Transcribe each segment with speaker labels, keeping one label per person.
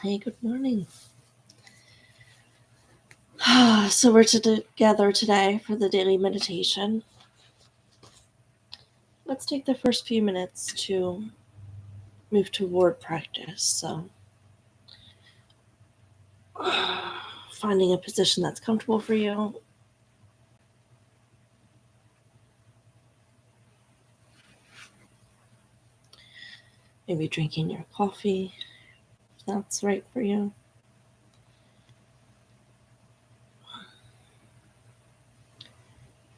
Speaker 1: Hey, good morning. So we're together today for the daily meditation. Let's take the first few minutes to move toward practice. So finding a position that's comfortable for you. Maybe drinking your coffee, if that's right for you.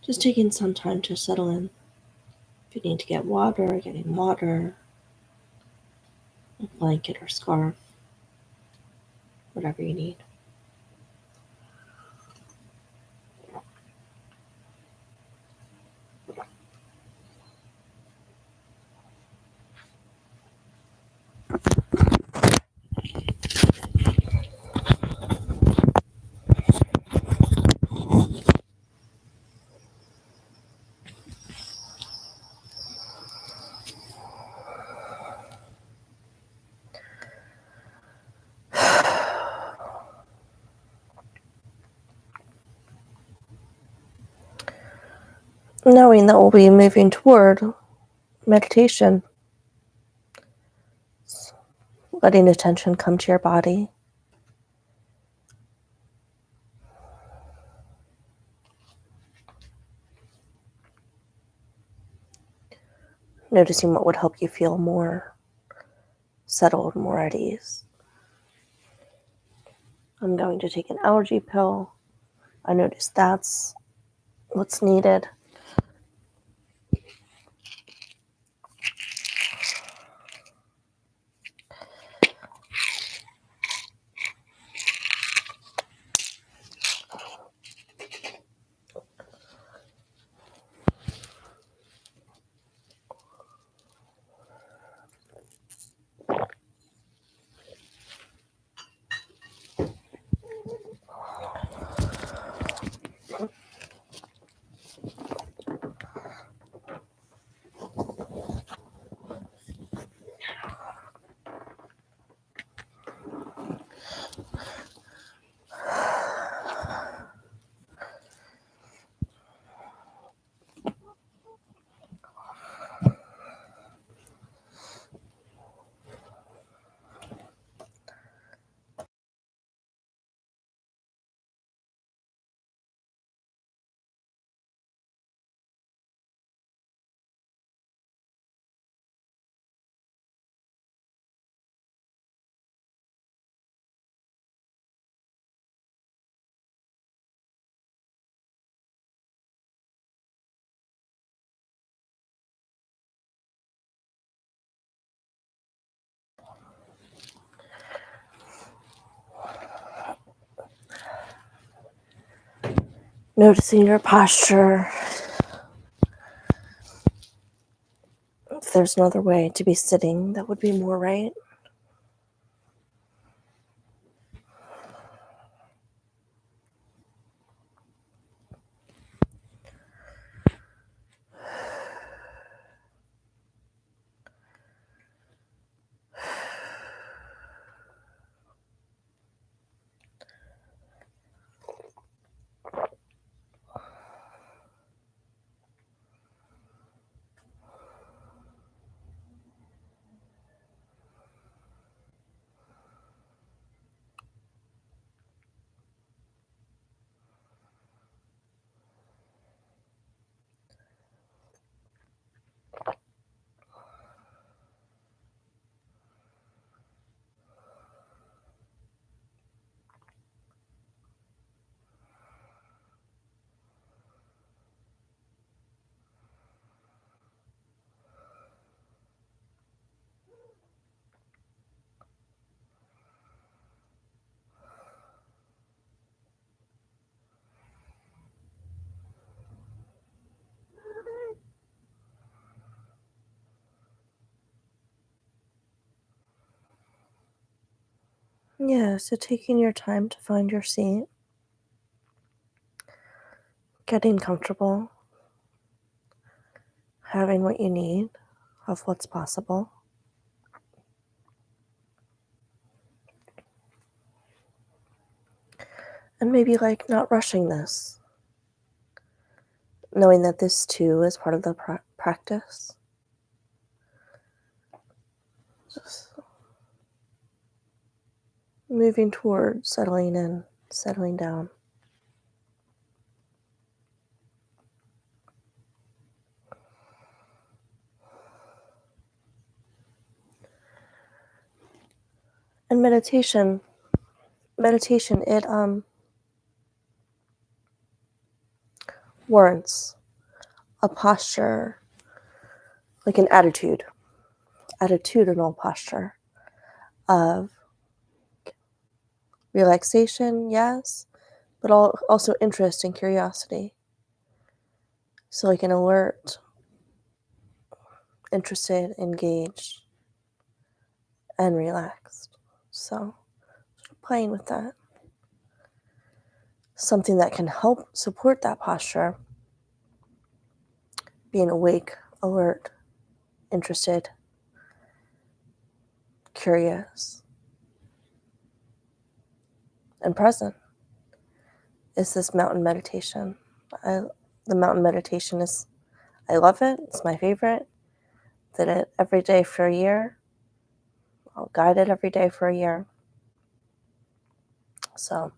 Speaker 1: Just taking some time to settle in. If you need to get water, getting water, a blanket or scarf, whatever you need. Knowing that we'll be moving toward meditation, letting attention come to your body. Noticing what would help you feel more settled, more at ease. I'm going to take an allergy pill. I notice that's what's needed. Noticing your posture. If there's another way to be sitting, that would be more right. Yeah, so taking your time to find your seat, getting comfortable, having what you need of what's possible. And maybe like not rushing this, knowing that this too is part of the practice. Just moving toward settling in, settling down. And meditation, it warrants a posture, like an attitudinal posture of relaxation, yes, but also interest and curiosity. So like an alert, interested, engaged, and relaxed. So playing with that. Something that can help support that posture, being awake, alert, interested, curious, and present, is this mountain meditation. The mountain meditation I love it. It's my favorite. Did it every day for a year. I'll guide it every day for a year. So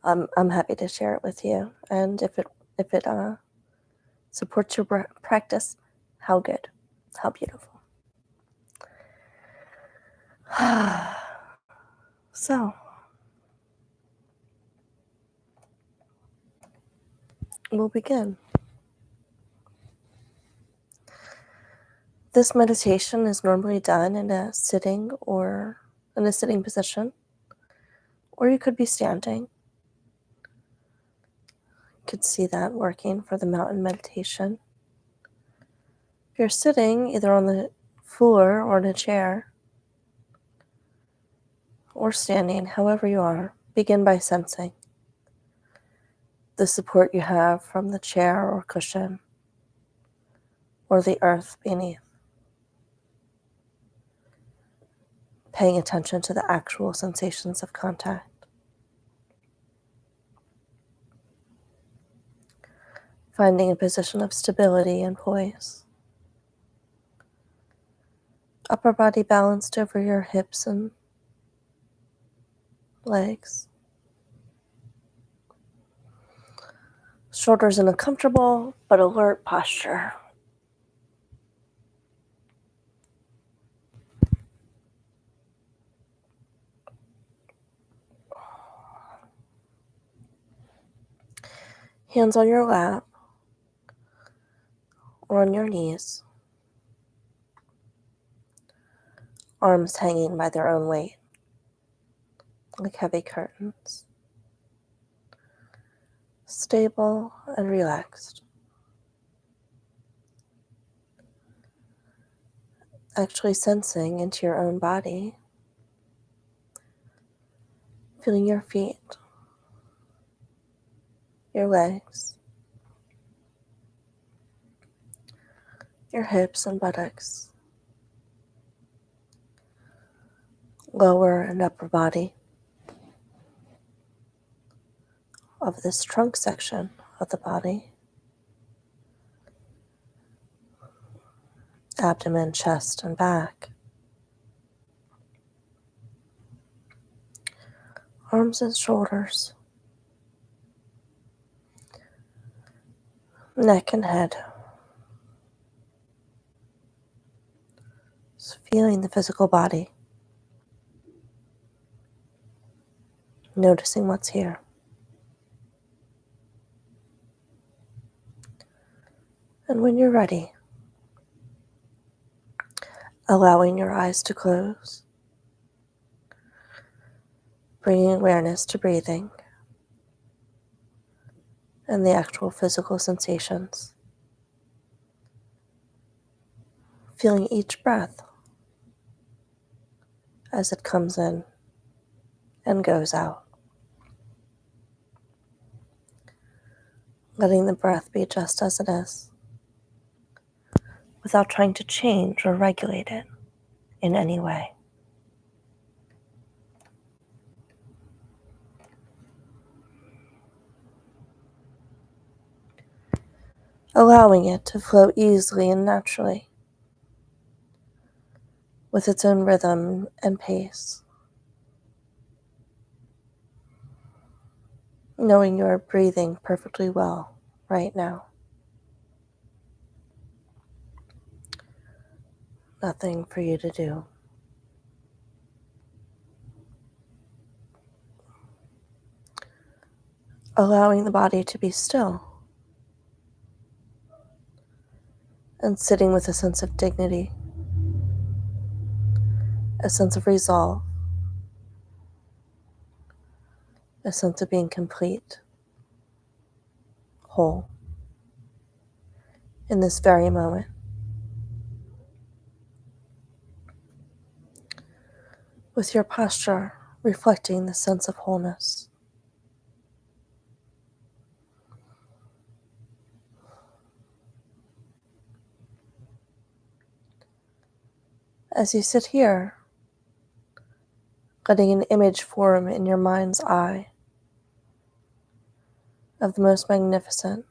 Speaker 1: I'm happy to share it with you. And if it supports your practice, how good, how beautiful. So we'll begin. This meditation is normally done in a sitting position, or you could be standing. You could see that working for the mountain meditation. If you're sitting either on the floor or in a chair, or standing, however you are, begin by sensing the support you have from the chair or cushion, or the earth beneath. Paying attention to the actual sensations of contact. Finding a position of stability and poise. Upper body balanced over your hips and legs. Shoulders in a comfortable but alert posture. Hands on your lap or on your knees. Arms hanging by their own weight, like heavy curtains. Stable and relaxed. Actually sensing into your own body. Feeling your feet, your legs, your hips and buttocks, lower and upper body of this trunk section of the body, abdomen, chest, and back, arms and shoulders, neck and head. Just feeling the physical body, noticing what's here. And when you're ready, allowing your eyes to close, bringing awareness to breathing and the actual physical sensations. Feeling each breath as it comes in and goes out. Letting the breath be just as it is, without trying to change or regulate it in any way. allowing it to flow easily and naturally with its own rhythm and pace, knowing you are breathing perfectly well right now. Nothing for you to do. Allowing the body to be still and sitting with a sense of dignity, a sense of resolve, a sense of being complete, whole, in this very moment. With your posture reflecting the sense of wholeness. As you sit here, letting an image form in your mind's eye of the most magnificent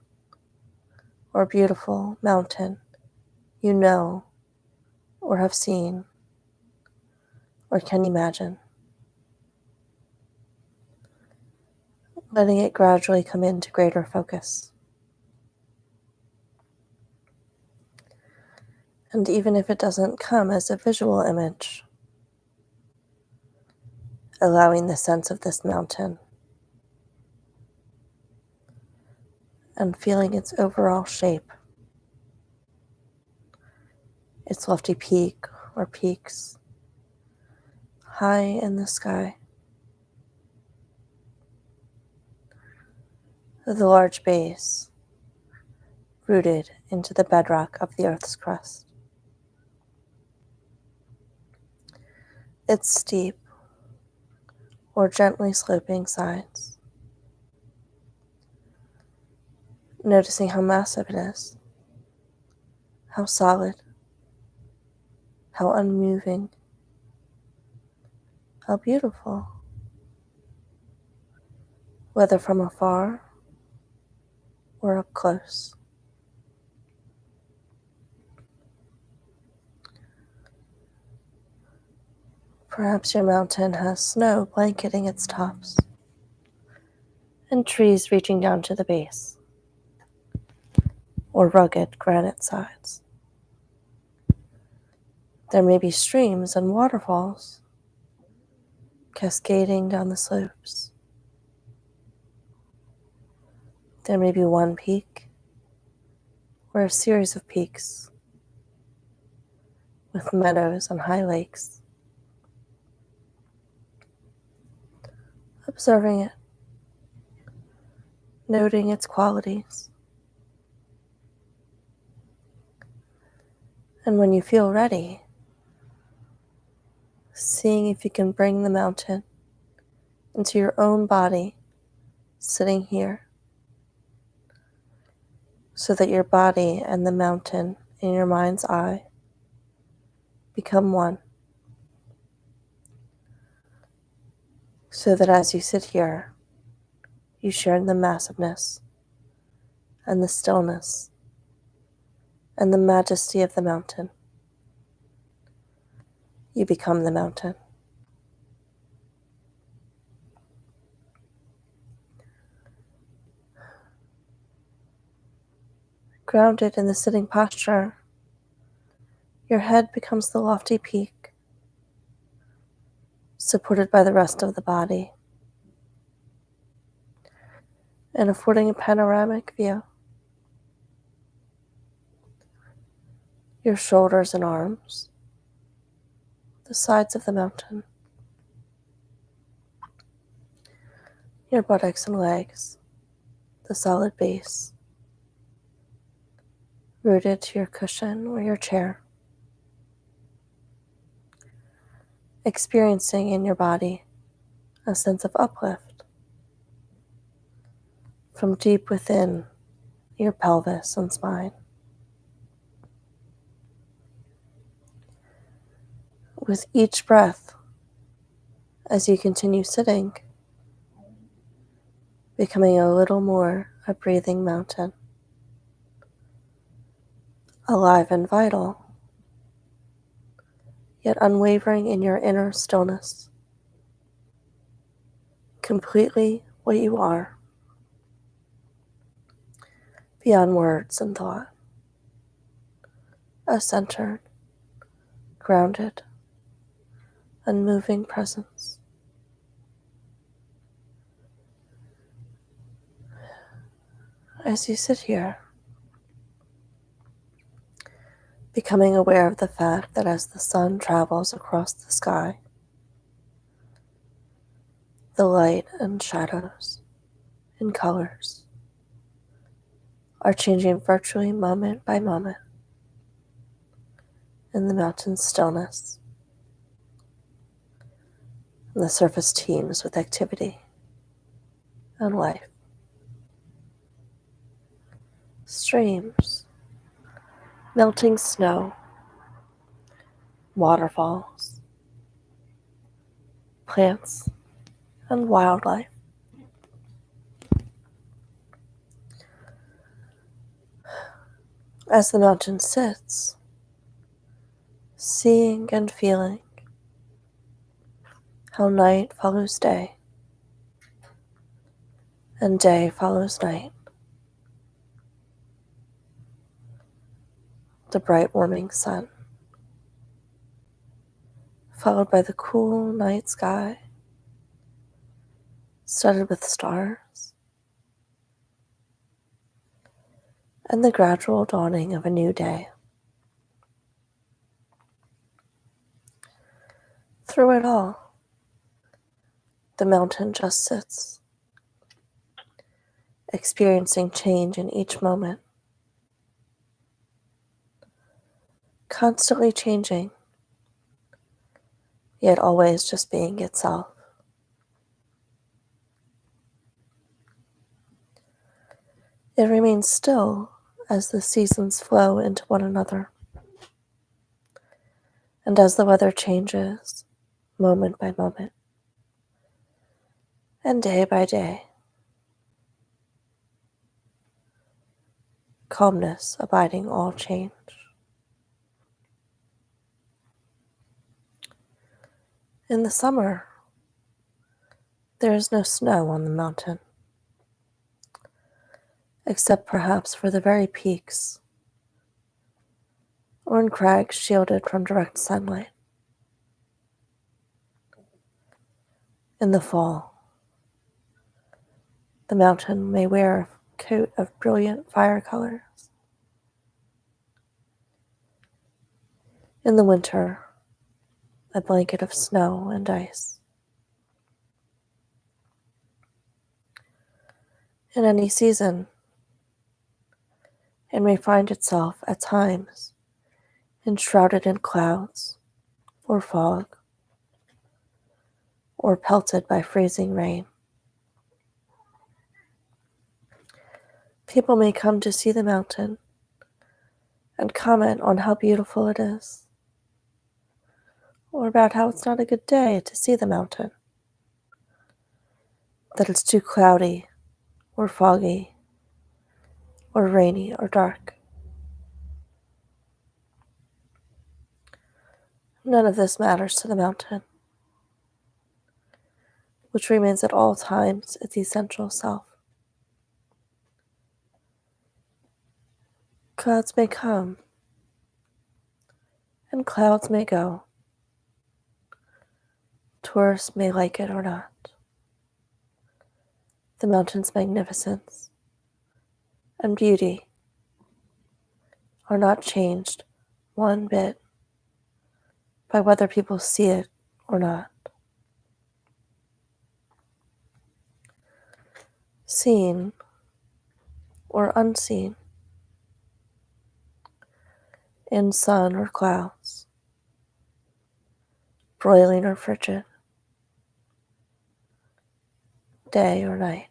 Speaker 1: or beautiful mountain you know or have seen or can imagine. Letting it gradually come into greater focus. And even if it doesn't come as a visual image, allowing the sense of this mountain and feeling its overall shape, its lofty peak or peaks high in the sky, the large base rooted into the bedrock of the Earth's crust. Its steep or gently sloping sides, noticing how massive it is, how solid, how unmoving, how beautiful, whether from afar or up close. Perhaps your mountain has snow blanketing its tops and trees reaching down to the base, or rugged granite sides. There may be streams and waterfalls cascading down the slopes. There may be one peak or a series of peaks with meadows and high lakes. Observing it, noting its qualities. And when you feel ready, seeing if you can bring the mountain into your own body, sitting here, so that your body and the mountain in your mind's eye become one. So that as you sit here, you share in the massiveness and the stillness and the majesty of the mountain. You become the mountain. Grounded in the sitting posture, your head becomes the lofty peak, supported by the rest of the body, and affording a panoramic view. Your shoulders and arms, the sides of the mountain, your buttocks and legs, the solid base, rooted to your cushion or your chair, experiencing in your body a sense of uplift from deep within your pelvis and spine. With each breath, as you continue sitting, becoming a little more a breathing mountain, alive and vital, yet unwavering in your inner stillness, completely what you are, beyond words and thought, a centered, grounded, unmoving presence. As you sit here, becoming aware of the fact that as the sun travels across the sky, the light and shadows and colors are changing virtually moment by moment in the mountain's stillness, and the surface teems with activity and life. Streams, melting snow, waterfalls, plants, and wildlife. As the mountain sits, seeing and feeling how night follows day and day follows night. The bright warming sun, followed by the cool night sky, studded with stars, and the gradual dawning of a new day. Through it all, the mountain just sits, experiencing change in each moment, constantly changing, yet always just being itself. It remains still as the seasons flow into one another, and as the weather changes, moment by moment, and day by day, calmness abiding all change. In the summer, there is no snow on the mountain, except perhaps for the very peaks, or in crags shielded from direct sunlight. In the fall, the mountain may wear a coat of brilliant fire colors. In the winter, a blanket of snow and ice. In any season, it may find itself at times enshrouded in clouds or fog, or pelted by freezing rain. People may come to see the mountain and comment on how beautiful it is, or about how it's not a good day to see the mountain, that it's too cloudy or foggy or rainy or dark. None of this matters to the mountain, which remains at all times its essential self. Clouds may come, and clouds may go. Tourists may like it or not. The mountain's magnificence and beauty are not changed one bit by whether people see it or not. Seen or unseen, in sun or clouds, broiling or frigid, day or night.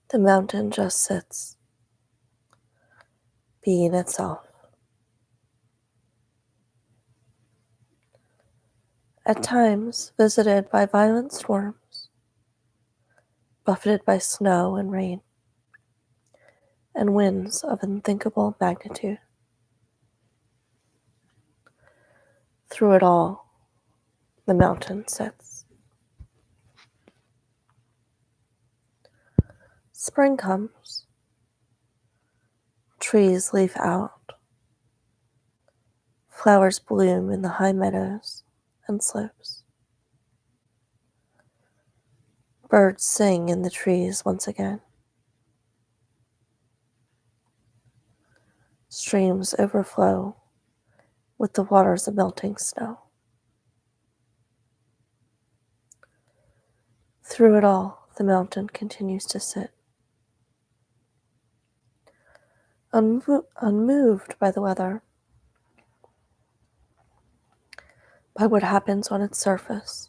Speaker 1: The mountain just sits, being itself. At times visited by violent storms, buffeted by snow and rain, and winds of unthinkable magnitude. Through it all, the mountain sits. Spring comes. Trees leaf out. Flowers bloom in the high meadows and slopes. Birds sing in the trees once again. Streams overflow with the waters of melting snow. Through it all, the mountain continues to sit, unmoved by the weather, by what happens on its surface,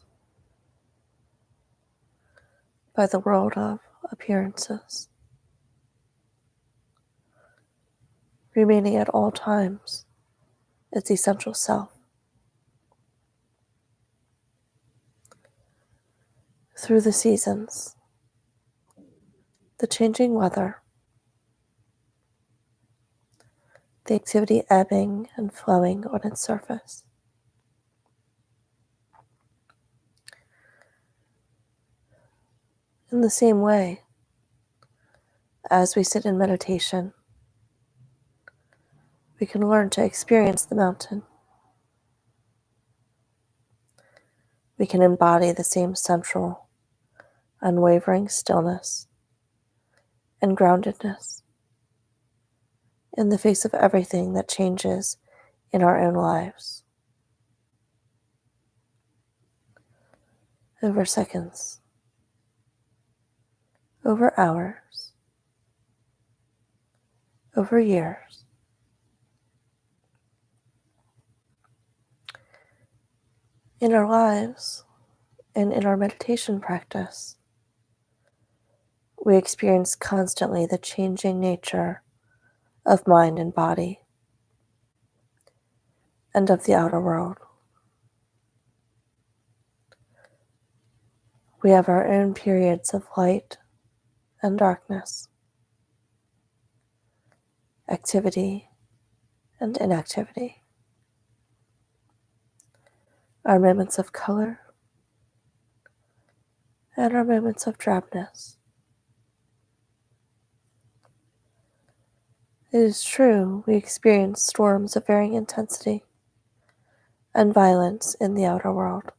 Speaker 1: by the world of appearances, remaining at all times its essential self. Through the seasons, the changing weather, the activity ebbing and flowing on its surface. In the same way, as we sit in meditation, we can learn to experience the mountain. We can embody the same central, unwavering stillness and groundedness in the face of everything that changes in our own lives. Over seconds, over hours, over years. In our lives and in our meditation practice, we experience constantly the changing nature of mind and body and of the outer world. We have our own periods of light and darkness, activity and inactivity, our moments of color and our moments of drabness. It is true, we experience storms of varying intensity and violence in the outer world,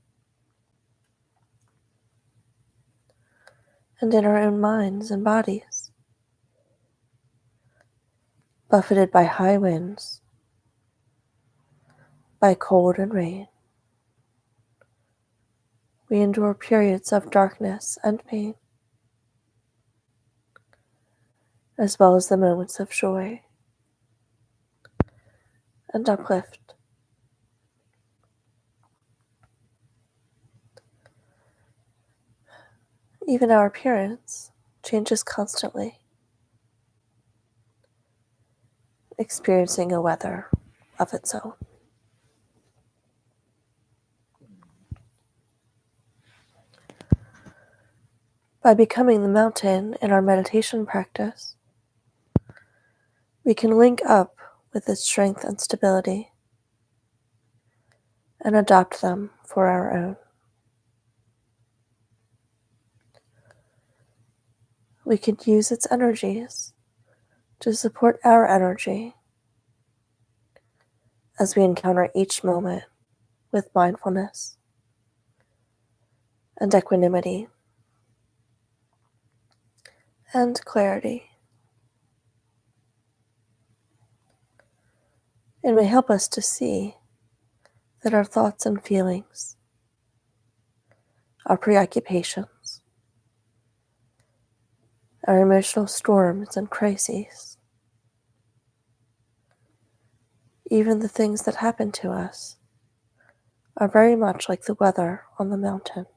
Speaker 1: and in our own minds and bodies, buffeted by high winds, by cold and rain. We endure periods of darkness and pain, as well as the moments of joy and uplift. Even our appearance changes constantly, experiencing a weather of its own. By becoming the mountain in our meditation practice, we can link up with its strength and stability and adopt them for our own. We can use its energies to support our energy as we encounter each moment with mindfulness and equanimity and clarity. It may help us to see that our thoughts and feelings, our preoccupations, our emotional storms and crises, even the things that happen to us, are very much like the weather on the mountain.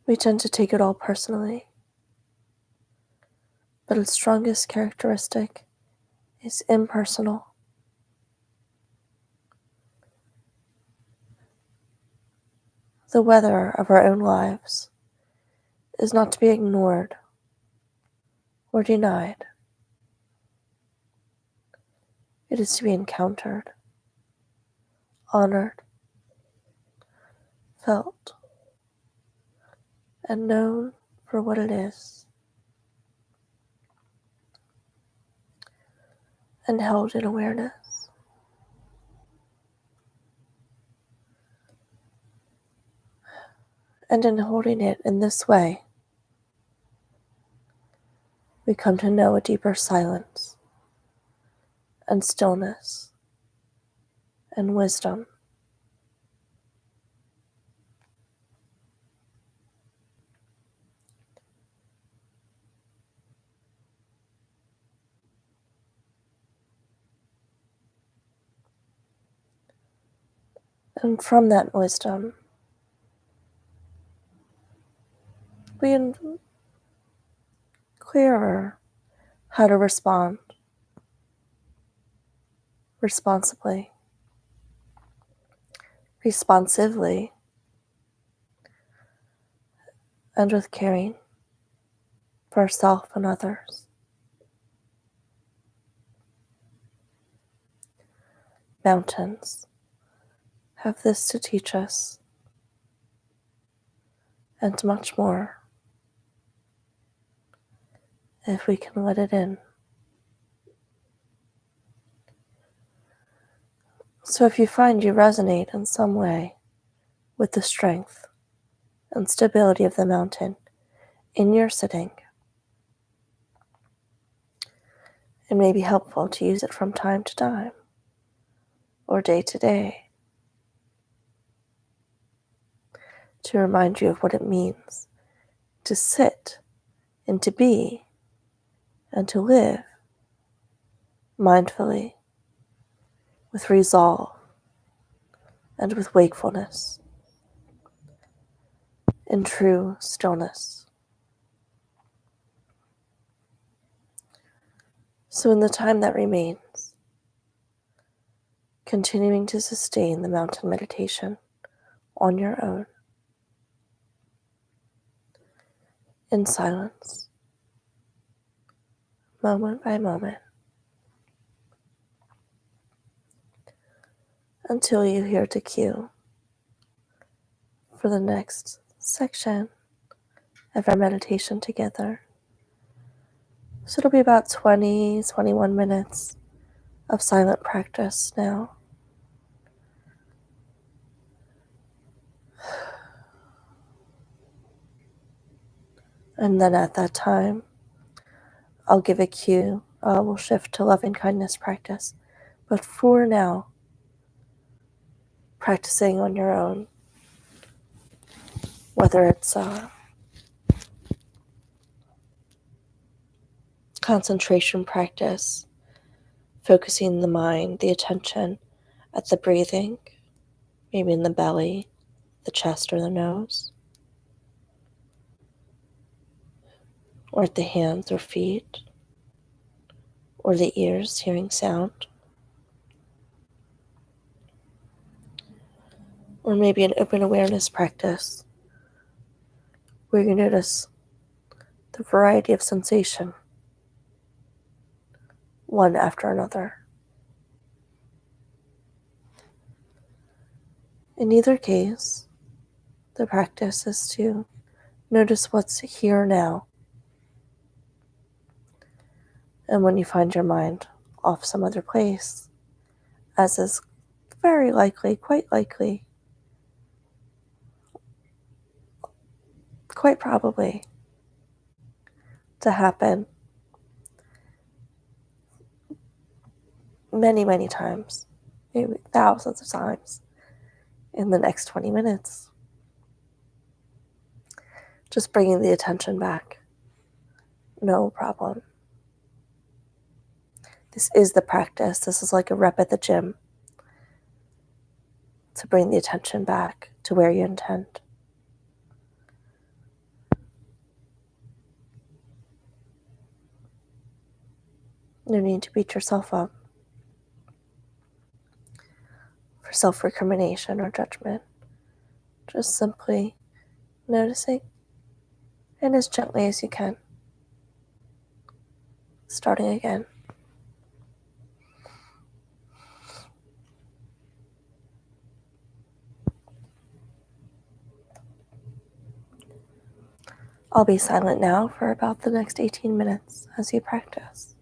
Speaker 1: We tend to take it all personally, but its strongest characteristic is impersonal. The weather of our own lives is not to be ignored or denied. It is to be encountered, honored, felt, and known for what it is, and held in awareness. And in holding it in this way, we come to know a deeper silence and stillness and wisdom. And from that wisdom, we are clearer how to respond responsibly, responsively, and with caring for ourselves and others. Mountains have this to teach us, and much more, if we can let it in. So if you find you resonate in some way with the strength and stability of the mountain in your sitting, it may be helpful to use it from time to time or day to day to remind you of what it means to sit and to be and to live mindfully, with resolve and with wakefulness, in true stillness. So in the time that remains, continuing to sustain the mountain meditation on your own, in silence, moment by moment, until you hear the cue for the next section of our meditation together. So it'll be about 21 minutes of silent practice now. And then at that time, I'll give a cue. We'll shift to loving kindness practice. But for now, practicing on your own, whether it's concentration practice, focusing the mind, the attention at the breathing, maybe in the belly, the chest, or the nose, or at the hands or feet, or the ears, hearing sound, or maybe an open awareness practice where you notice the variety of sensation, one after another. In either case, the practice is to notice what's here now. And when you find your mind off some other place, as is very likely, quite likely, quite probably to happen many, many times, maybe thousands of times in the next 20 minutes, just bringing the attention back. No problem. This is the practice. This is like a rep at the gym to bring the attention back to where you intend. No need to beat yourself up for self-recrimination or judgment. Just simply noticing and as gently as you can. Starting again. I'll be silent now for about the next 18 minutes as you practice.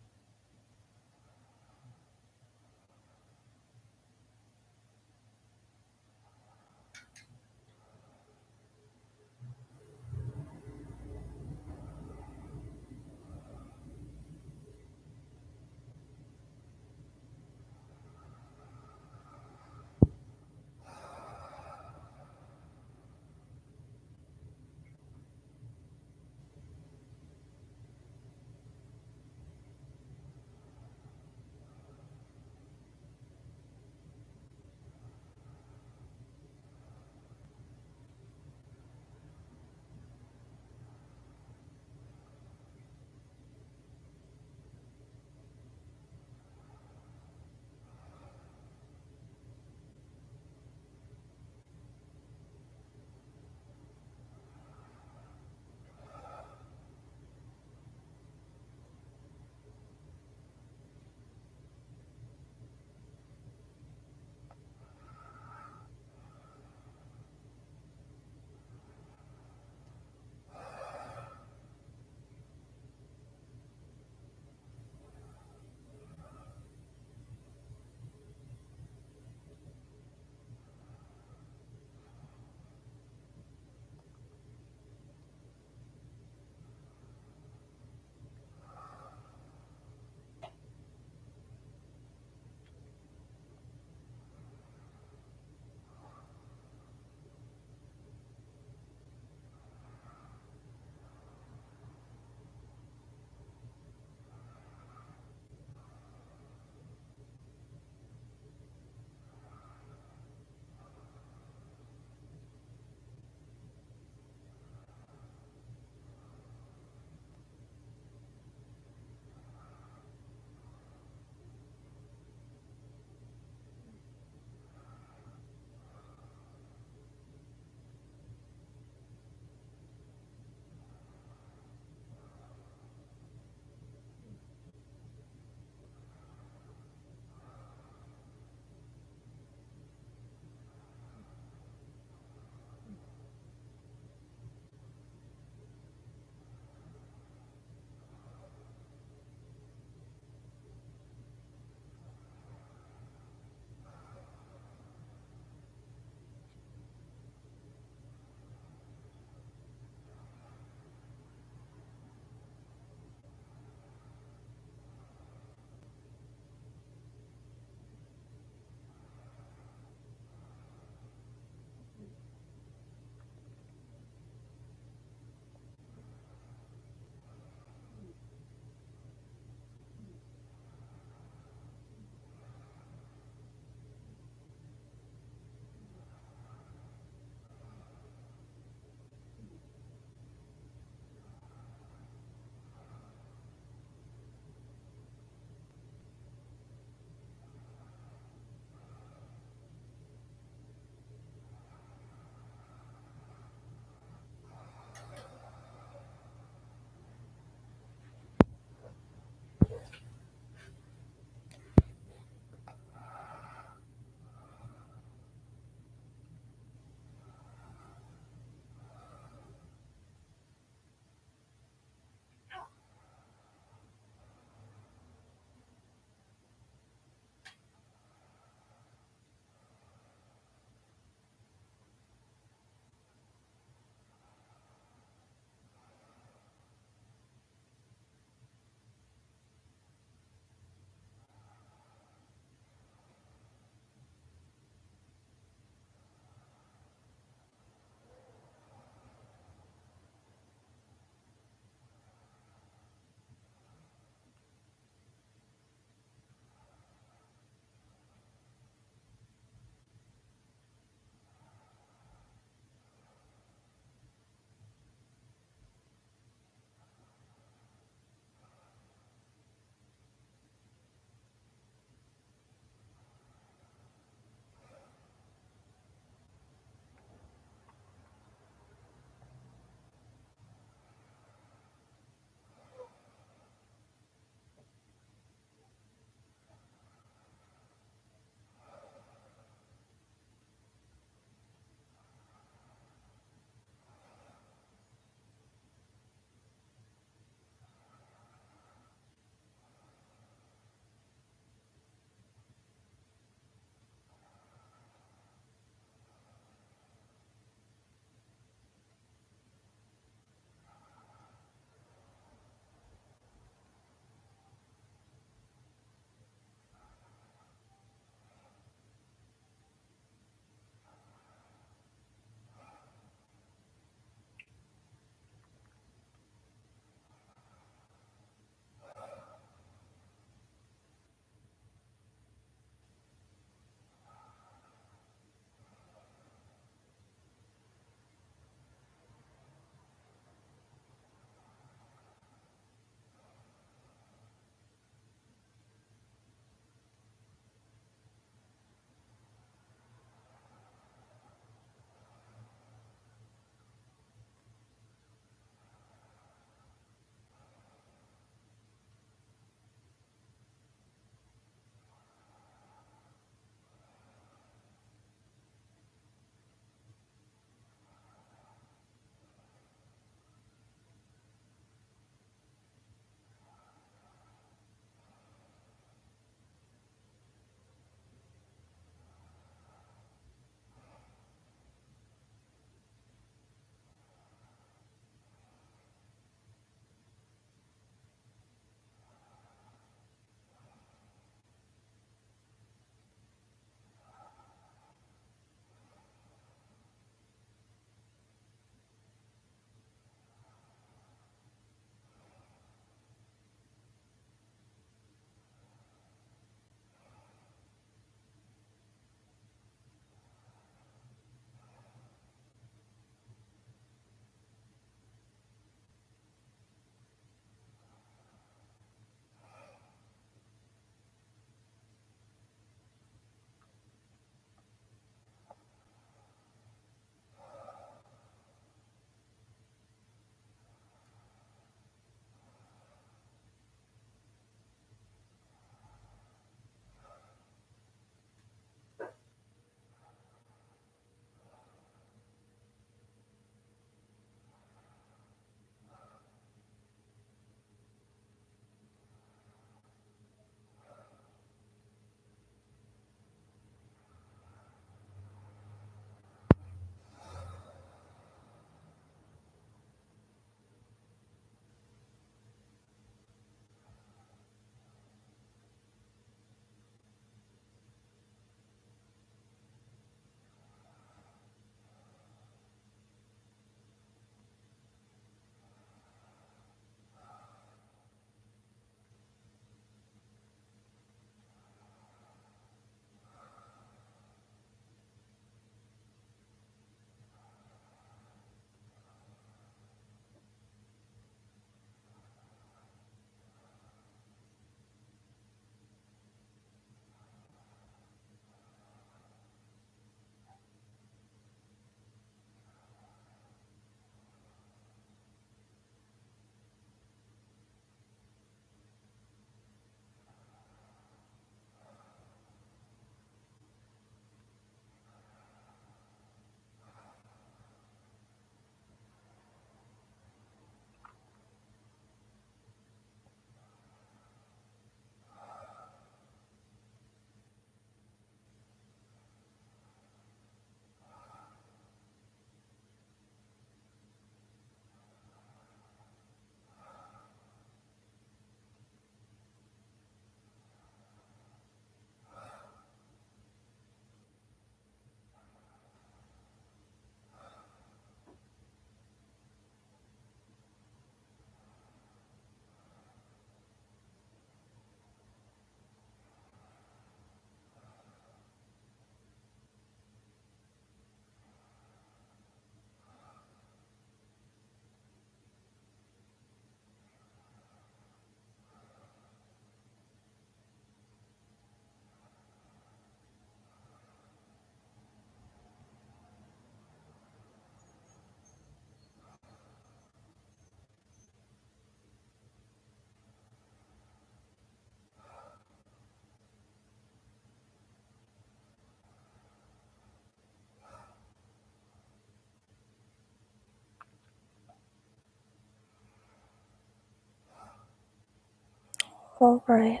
Speaker 1: All right.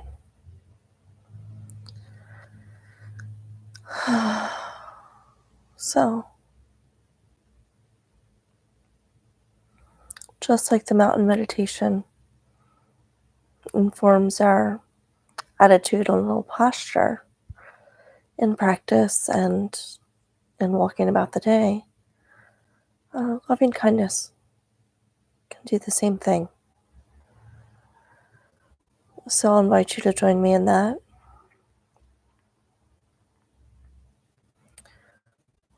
Speaker 1: So, just like the mountain meditation informs our attitudinal posture in practice and in walking about the day, loving kindness can do the same thing. So I'll invite you to join me in that.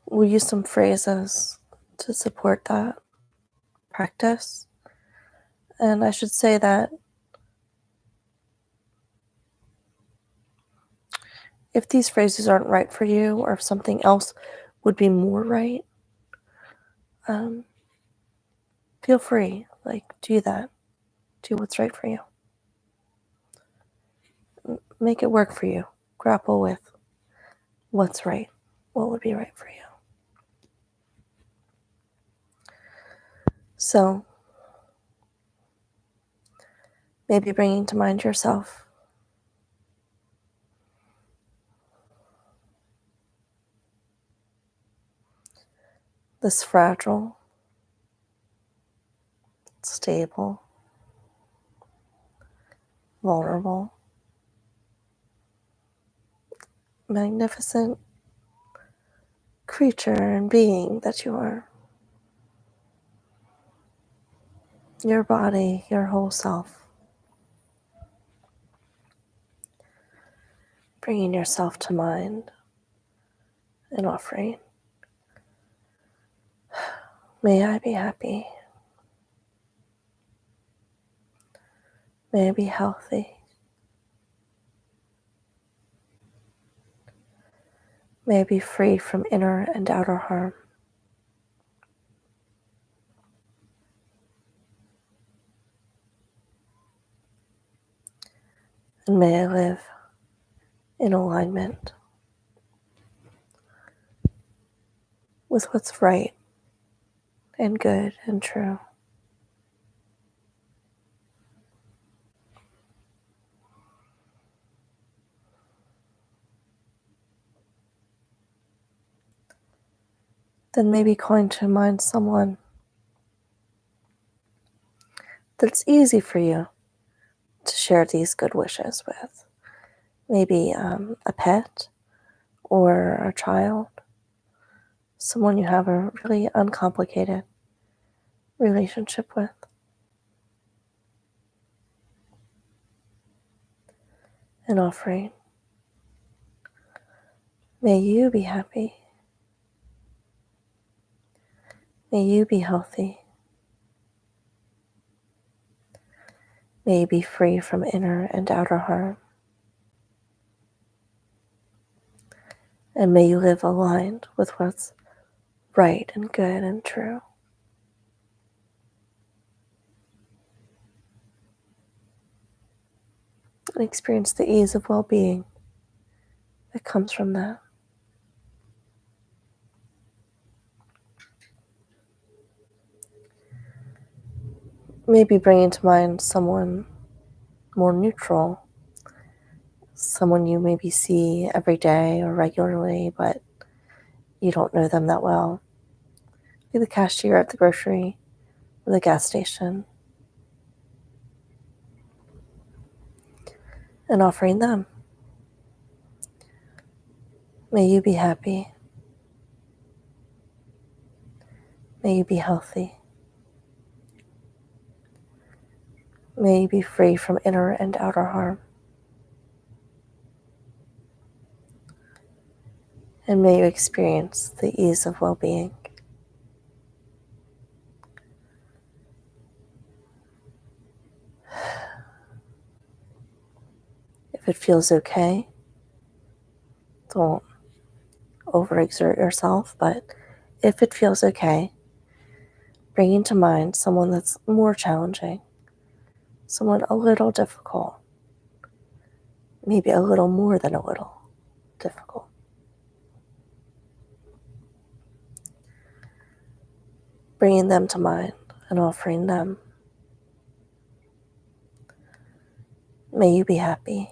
Speaker 1: We'll use some phrases to support that practice. And I should say that if these phrases aren't right for you, or if something else would be more right, feel free, do that. Do what's right for you. Make it work for you. Grapple with what's right, what would be right for you. So, maybe bringing to mind yourself. This fragile, stable, vulnerable, magnificent creature and being that you are. Your body, your whole self. Bringing yourself to mind and offering. May I be happy. May I be healthy. May I be free from inner and outer harm. And may I live in alignment with what's right and good and true. Then maybe calling to mind someone that's easy for you to share these good wishes with. Maybe a pet or a child, someone you have a really uncomplicated relationship with. And offering, may you be happy. May you be healthy. May you be free from inner and outer harm. And may you live aligned with what's right and good and true. And experience the ease of well-being that comes from that. Maybe bringing to mind someone more neutral, someone you maybe see every day or regularly, but you don't know them that well. Maybe the cashier at the grocery or the gas station. And offering them. May you be happy. May you be healthy. May you be free from inner and outer harm. And may you experience the ease of well-being. If it feels okay, don't overexert yourself, but if it feels okay, bringing to mind someone that's more challenging, someone a little difficult, maybe a little more than a little difficult. Bringing them to mind and offering them. May you be happy.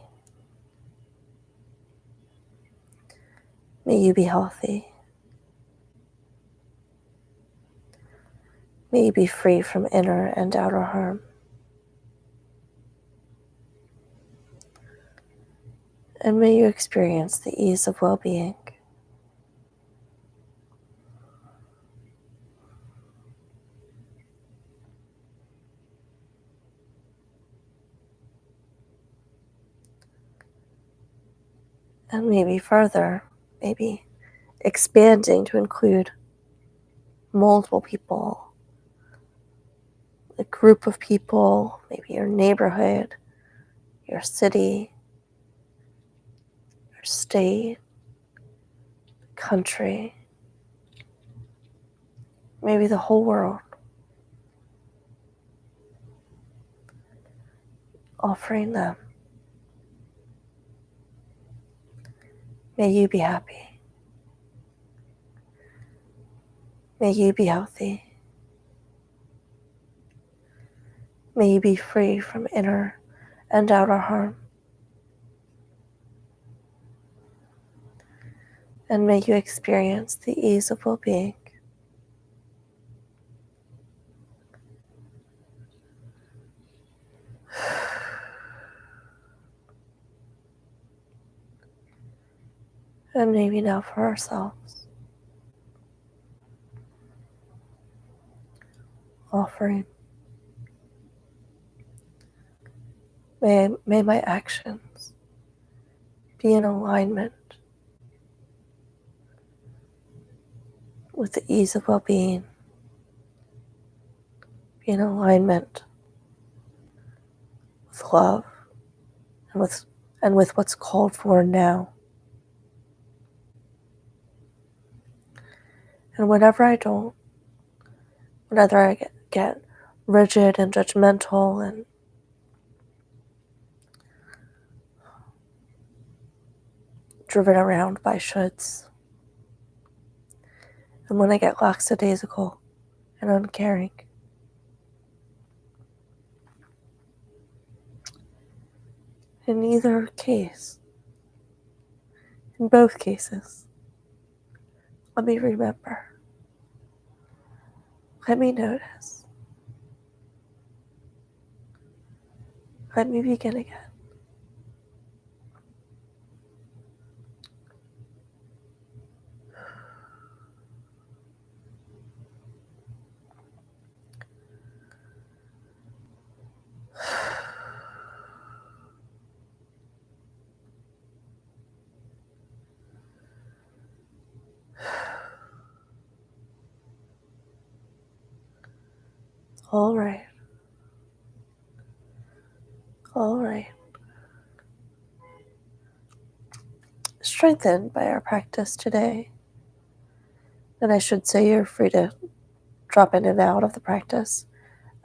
Speaker 1: May you be healthy. May you be free from inner and outer harm. And may you experience the ease of well-being. And maybe further, maybe expanding to include multiple people, a group of people, maybe your neighborhood, your city, your state, country, maybe the whole world, offering them. May you be happy. May you be healthy. May you be free from inner and outer harm. And may you experience the ease of well-being. And maybe now for ourselves, offering, may my actions be in alignment with the ease of well-being, be in alignment with love and with what's called for now. And whenever I don't, whenever I get rigid and judgmental and driven around by shoulds, and when I get lackadaisical and uncaring, in either case, in both cases, let me remember, let me notice, let me begin again. All right. All right. Strengthened by our practice today, and I should say you're free to drop in and out of the practice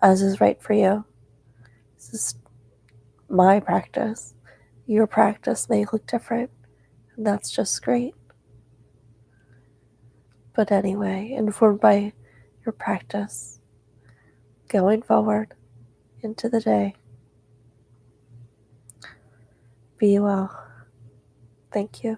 Speaker 1: as is right for you. This is my practice. Your practice may look different, and that's just great. But anyway, informed by your practice, going forward into the day, be well. Thank you.